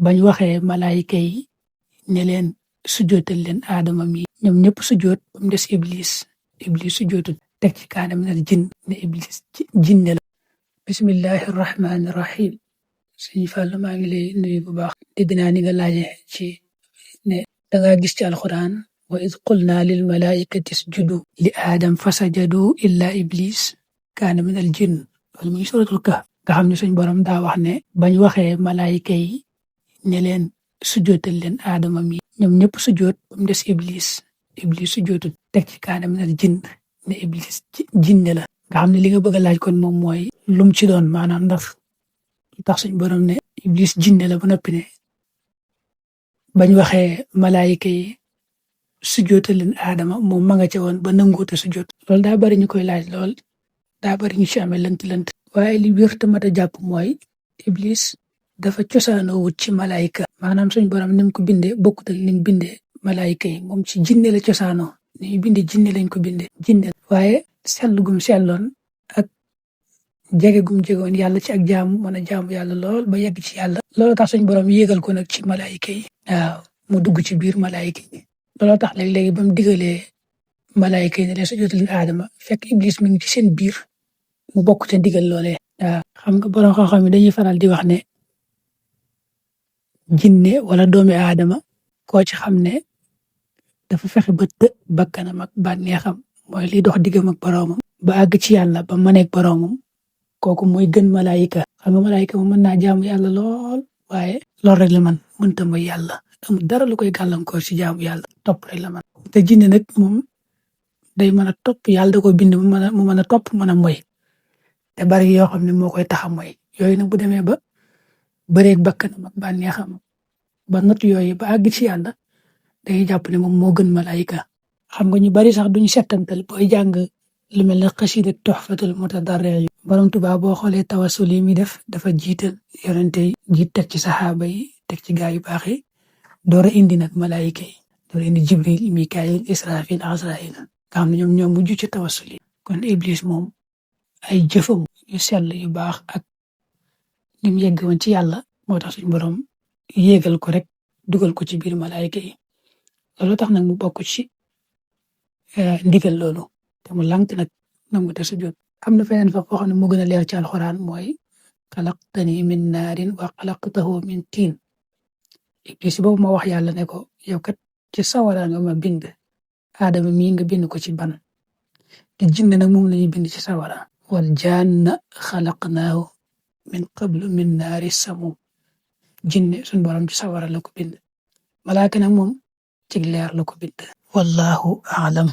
bañ waxee malaayika yi ne leen sujjootal leen aadama mi ñoom ñëpp sujjoot ba mu des iblis sujjootut teg ci kaana minal jinn ne iblis jinne la. bismillahi rahmaani rahim. sëñ Fall maa ngi lay nuyu bu baax. dégg naa ni nga laaje ci ne dangaa gis ci alxuraan wa id qulna lil malaikati isjudu li aadam fasajadu illa iblis kaana minal jinn loolu muy suratul kahf nga xam ne suñ borom daa wax ne bañ waxee malaayika yi ne leen sujjootal leen aadama mi ñoom ñëpp sujjoot ba mu des iblis sujjootut teg ci kaana minal jinn ne iblis jinne la. nga xam ne li nga bëgg a laaj kon moom mooy lum ci doon maanaam ndax lu tax suñ borom ne iblis jinne la ba noppi ne bañ waxee malaayika yi sujjootal leen aadama moom ma nga ca woon ba nanguute sujjoot. loolu daa bari ñu koy laaj lool daa bari ñu ci amee lënt waaye li wér te mat a jàpp mooy iblis dafa cosaanoo wut ci malaayika maanaam suñ borom ni mu ko bindee bokkut ak ni mu bindee malaayika yi moom ci jinne la cosaanoo ni ñu bindee jinne lañ ko bindee jinne waaye sell gum selloon ak jege gum jegoon yàlla ci ak jaamu mën a jaamu yàlla lool ba yegg ci yàlla loolu tax suñ borom yéegal ko nag ci malaayika yi waaw mu dugg ci biir malaayika yi looloo tax léegi ba mu digalee malaayika yi ne leen sujjóotal aadama fekk iblis mi ngi ci seen biir mu bokk te ndigal loolee. waaw xam nga borom xam-xam yi dañuy faral di wax ne jinne wala doomi aadama koo ci xam ne dafa fexe ba të bakkanam ak bànneexam mooy liy dox diggam ak boroomam ba àgg ci yàlla ba maneeg boroomam kooku mooy gën malaayika. xam nga malaayika moom mën naa jaamu yàlla lool waaye loolu rek la man mënta mooy yàlla amul dara lu koy gàllankoor ci jaamu yàlla topp rek la man. te jinne nag moom day mën a topp yàlla da ko bind mu mën a topp mën a moy te bari yoo xam ne moo koy tax a moy yooyu nag bu demee ba bëreeg bakkanam ak bànneexam ba not yooyu ba àgg ci yàlla day jàpp ne moom moo gën malaayika. xam nga ñu bari sax duñu settantal booy jàng lu mel ne xasida Tuhfatul Mutadarrin borom Tuubaa boo xoolee tawasul yi mi def dafa jiital yonente yi jiit teg ci saxaaba yi teg ci gaa yu baax yi door a indi nag malaayika yi door a indi Jibril Mikaayil Israfil Asraayil nga xam ne ñoom mujj ci tawasul yi. kon iblis moom ay jëfam yu sell yu baax ak ni mu yegg woon ci yàlla moo tax suñu borom yéegal ko rek dugal ko ci biir malaayika yi loolu tax nag mu bokk ci ndigal loolu te mu lànk nag nangu te sujjóot. am na feneen fa foo xam ne moo gën a leer ci alxuraan mooy xalaqtani min naarin wa xalaqtahu min tiin iblis boobu ma wax yàlla ne ko yow kat ci sawara nga ma bind aadama mii nga bind ko ci ban te jinne nag moom lañuy bind ci sawara wal jaanna xalaqnaahu min qablu min naari samum jinne suñ borom ci sawara la ko bind malaaka nag moom ci leer la ko bind wallahu aalam.